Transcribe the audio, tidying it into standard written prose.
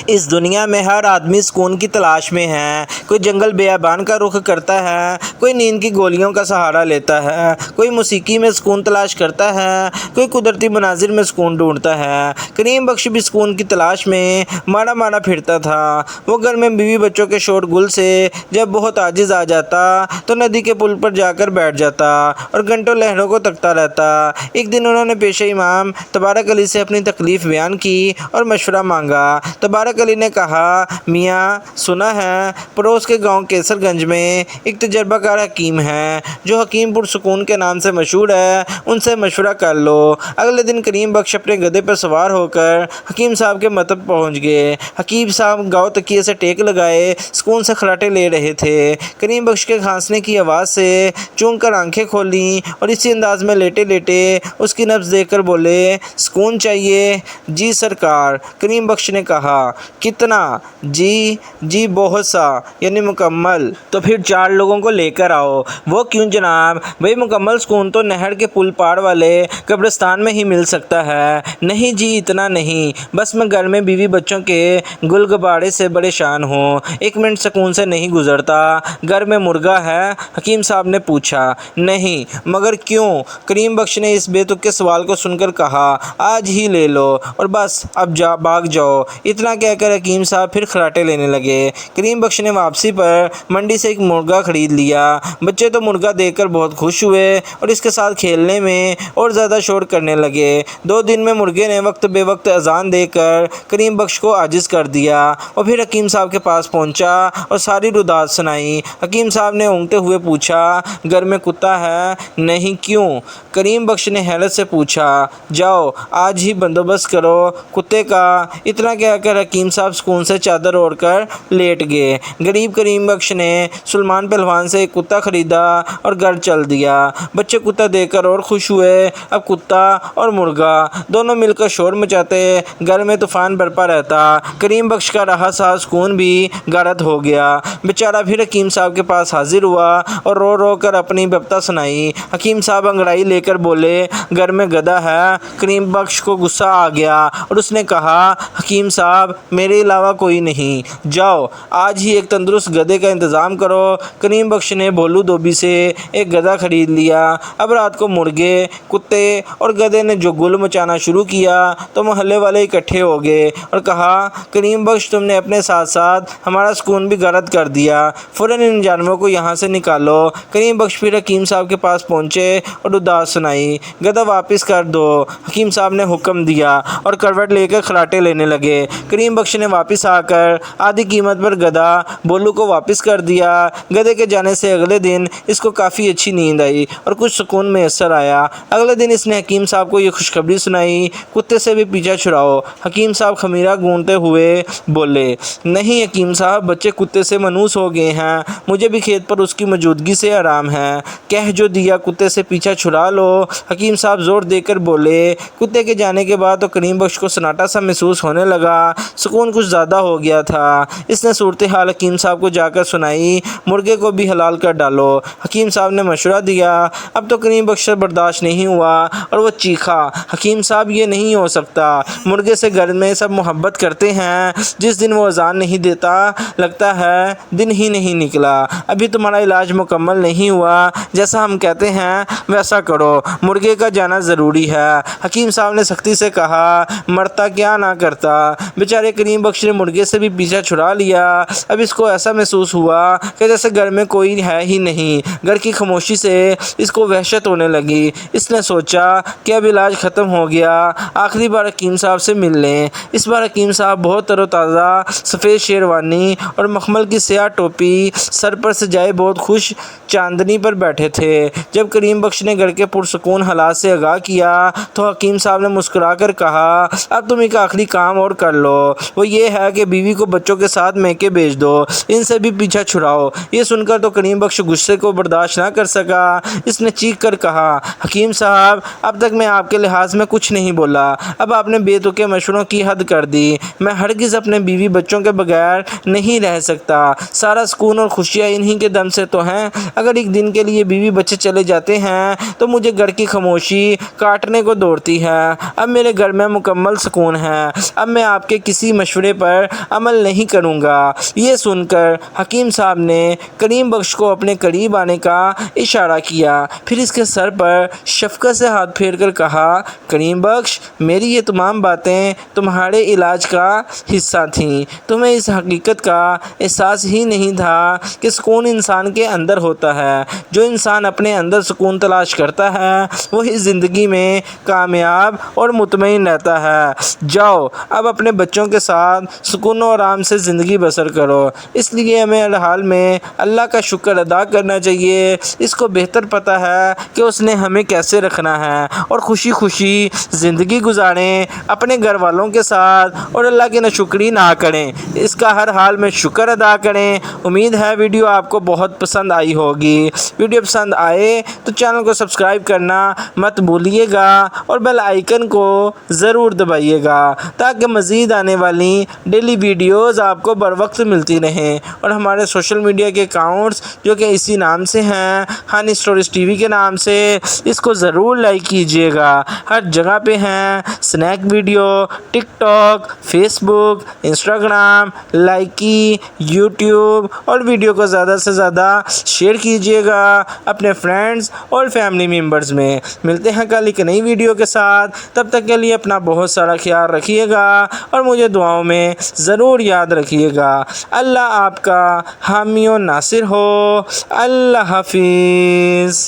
اس دنیا میں ہر آدمی سکون کی تلاش میں ہے۔ کوئی جنگل بیابان کا رخ کرتا ہے، کوئی نیند کی گولیوں کا سہارا لیتا ہے، کوئی موسیقی میں سکون تلاش کرتا ہے، کوئی قدرتی مناظر میں سکون ڈھونڈتا ہے۔ کریم بخش بھی سکون کی تلاش میں مارا مارا پھرتا تھا۔ وہ گھر میں بیوی بچوں کے شور گل سے جب بہت عاجز آ جاتا تو ندی کے پل پر جا کر بیٹھ جاتا اور گھنٹوں لہروں کو تکتا رہتا۔ ایک دن انہوں نے پیشہ امام تبارک علی سے اپنی تکلیف بیان کی اور مشورہ مانگا۔ تبارک علی نے کہا، میاں سنا ہے پڑوس کے گاؤں کیسر گنج میں ایک تجربہ کار حکیم ہے جو حکیم پرسکون کے نام سے مشہور ہے، ان سے مشورہ کر لو۔ اگلے دن کریم بخش اپنے گدھے پر سوار ہو کر حکیم صاحب کے مطب پہنچ گئے۔ حکیم صاحب گاؤں تکیے سے ٹیک لگائے سکون سے خراٹے لے رہے تھے۔ کریم بخش کے کھانسنے کی آواز سے چونک کر آنکھیں کھولیں اور اسی انداز میں لیٹے لیٹے اس کی نبض دیکھ کر بولے، سکون چاہیے؟ جی سرکار۔ کریم بخش نے کہا، کتنا؟ جی بہت سا، یعنی مکمل۔ تو پھر 4 لوگوں کو لے کر آؤ۔ وہ کیوں جناب؟ بھئی مکمل سکون تو نہر کے پل پار والے قبرستان میں ہی مل سکتا ہے۔ نہیں جی اتنا نہیں، بس میں گھر میں بیوی بچوں کے گل گباڑے سے پریشان ہوں، 1 منٹ سکون سے نہیں گزرتا۔ گھر میں مرغا ہے؟ حکیم صاحب نے پوچھا۔ نہیں۔ مگر کیوں؟ کریم بخش نے اس بے تک کے سوال کو سن کر کہا، آج ہی لے لو اور بس اب بھاگ جاؤ۔ اتنا کہہ کر حکیم صاحب پھر خراٹے لینے لگے۔ کریم بخش نے واپسی پر منڈی سے ایک مرغا خرید لیا۔ بچے تو مرغا دیکھ کر بہت خوش ہوئے اور اس کے ساتھ کھیلنے میں اور زیادہ شور کرنے لگے۔ 2 دن میں مرغے نے وقت بے وقت اذان دے کر کریم بخش کو عاجز کر دیا اور پھر حکیم صاحب کے پاس پہنچا اور ساری روداد سنائی۔ حکیم صاحب نے اونگتے ہوئے پوچھا، گھر میں کتا ہے؟ نہیں، کیوں؟ کریم بخش نے حیرت سے پوچھا، جاؤ آج ہی بندوبست کرو کتے کا۔ اتنا کہہ کر حکیم صاحب سکون سے چادر اوڑھ کر لیٹ گئے۔ غریب کریم بخش نے سلمان پہلوان سے ایک کتا خریدا اور گھر چل دیا۔ بچے کتا دیکھ کر اور خوش ہوئے۔ اب کتا اور مرغا دونوں مل کر شور مچاتے، گھر میں طوفان برپا رہتا۔ کریم بخش کا رہا سا سکون بھی غارت ہو گیا۔ بیچارہ پھر حکیم صاحب کے پاس حاضر ہوا اور رو رو کر اپنی بپتا سنائی۔ حکیم صاحب انگڑائی لے کر بولے، گھر میں گدھا ہے؟ کریم بخش کو غصہ آ گیا اور اس نے کہا، حکیم صاحب میرے علاوہ کوئی نہیں، جاؤ آج ہی ایک تندرست گدھے کا انتظام کرو۔ کریم بخش نے بھولو دھوبی سے ایک گدھا خرید لیا۔ اب رات کو مرغے، کتے اور گدھے نے جو گل مچانا شروع کیا تو محلے والے اکٹھے ہو گئے اور کہا، کریم بخش تم نے اپنے ساتھ ساتھ ہمارا سکون بھی غارت کر دیا، فوراً ان جانوروں کو یہاں سے نکالو۔ کریم بخش پھر حکیم صاحب کے پاس پہنچے اور اداس سنائی۔ گدھا واپس کر دو، حکیم صاحب نے حکم دیا اور کروٹ لے کر خراٹے لینے لگے۔ کریم بخش نے واپس آ کر آدھی قیمت پر گدھا بھولو کو واپس کر دیا۔ گدھے کے جانے سے اگلے دن اس کو کافی اچھی نیند آئی اور کچھ سکون میسر آیا۔ اگلے دن اس نے حکیم صاحب کو یہ خوشخبری سنائی، کتے سے بھی پیچھا چھڑاؤ۔ حکیم صاحب خمیرہ گونجتے ہوئے بولے، نہیں حکیم صاحب، بچے کتے سے منحوس ہو گئے ہیں، مجھے بھی کھیت پر اس کی موجودگی سے آرام ہے۔ کہہ جو دیا، کتے سے پیچھا چھڑا لو۔ حکیم صاحب زور دے کر بولے۔ کتے کے جانے کے بعد تو کریم بخش کو سناٹا سا محسوس ہونے لگا، سکون کچھ زیادہ ہو گیا تھا۔ اس نے صورتحال حکیم صاحب کو جا کر سنائی، مرغے کو بھی حلال کر ڈالو۔ حکیم صاحب نے مشورہ دیا۔ اب تو کریم بخش سے برداشت نہیں ہوا اور وہ چیخا، حکیم صاحب یہ نہیں ہو سکتا، مرغے سے گھر میں سب محبت کرتے ہیں، جس دن وہ اذان نہیں دیتا لگتا ہے دن ہی نہیں نکلا۔ ابھی تمہارا علاج مکمل نہیں ہوا، جیسا ہم کہتے ہیں ویسا کرو، مرغے کا جانا ضروری ہے۔ حکیم صاحب نے سختی سے کہا، مرتا کیا نہ کرتا۔ بیچارے کریم بخش نے مرغے سے بھی پیچھا چھڑا لیا۔ اب اس کو ایسا محسوس ہوا کہ جیسے گھر میں کوئی ہے ہی نہیں۔ گھر کی خاموشی سے اس کو وحشت ہونے لگی۔ اس نے سوچا کہ اب علاج ختم ہو گیا، آخری بار حکیم صاحب سے مل لیں۔ اس بار حکیم صاحب بہت تر و تازہ سفید شیروانی اور مخمل کی سیاہ ٹوپی سر پر سجائے بہت خوش چاندنی پر بیٹھے تھے۔ جب کریم بخش نے گھر کے پرسکون حالات سے آگاہ کیا تو حکیم صاحب نے مسکرا کر کہا، اب تم ایک آخری کام اور کر لو، وہ یہ ہے کہ بیوی کو بچوں کے ساتھ میکے بھیج دو، ان سے بھی پیچھا چھڑاؤ۔ یہ سن کر تو کریم بخش غصے کو برداشت نہ کر سکا۔ اس نے چیخ کر کہا، حکیم صاحب اب تک میں آپ کے لحاظ میں کچھ نہیں بولا، اب آپ نے بے تکے مشوروں کی حد کر دی۔ میں ہرگز اپنے بیوی بچوں کے بغیر نہیں رہ سکتا، سارا سکون اور خوشیاں انہی کے دم سے تو ہیں۔ اگر اگر ایک دن کے لیے بیوی بچے چلے جاتے ہیں تو مجھے گھر کی خاموشی کاٹنے کو دوڑتی ہے۔ اب میرے گھر میں مکمل سکون ہے۔ اب میں آپ کے کسی مشورے پر عمل نہیں کروں گا۔ یہ سن کر حکیم صاحب نے کریم بخش کو اپنے قریب آنے کا اشارہ کیا، پھر اس کے سر پر شفقت سے ہاتھ پھیر کر کہا، کریم بخش، میری یہ تمام باتیں تمہارے علاج کا حصہ تھیں۔ تمہیں اس حقیقت کا احساس ہی نہیں تھا کہ سکون انسان کے اندر ہوتا ہے۔ جو انسان اپنے اندر سکون تلاش کرتا ہے وہ اس زندگی میں کامیاب اور مطمئن رہتا ہے۔ جاؤ اب اپنے بچوں کے ساتھ سکون و آرام سے زندگی بسر کرو۔ اس لیے ہمیں ہر حال میں اللہ کا شکر ادا کرنا چاہیے۔ اس کو بہتر پتہ ہے کہ اس نے ہمیں کیسے رکھنا ہے، اور خوشی خوشی زندگی گزاریں اپنے گھر والوں کے ساتھ، اور اللہ کی ناشکری نہ کریں، اس کا ہر حال میں شکر ادا کریں۔ امید ہے ویڈیو آپ کو بہت پسند آئی ہوگی۔ ویڈیو پسند آئے تو چینل کو سبسکرائب کرنا مت بھولیے گا، اور بیل آئیکن کو ضرور دبائیے گا تاکہ مزید آنے والی ڈیلی ویڈیوز آپ کو بر وقت ملتی رہیں۔ اور ہمارے سوشل میڈیا کے اکاؤنٹس جو کہ اسی نام سے ہیں، ہانی اسٹوریز ٹی وی کے نام سے، اس کو ضرور لائک کیجیے گا۔ ہر جگہ پہ ہیں، سنیک ویڈیو، ٹک ٹاک، فیس بک، انسٹاگرام، لائکی، یوٹیوب، اور ویڈیو کو زیادہ سے زیادہ شیئر کیجیے گا اپنے فرینڈز اور فیملی ممبرز میں۔ ملتے ہیں کل ایک نئی ویڈیو کے ساتھ، تب تک کے لیے اپنا بہت سارا خیال رکھیے گا اور مجھے دعاؤں میں ضرور یاد رکھیے گا۔ اللہ آپ کا حامی و ناصر ہو۔ اللہ حافظ۔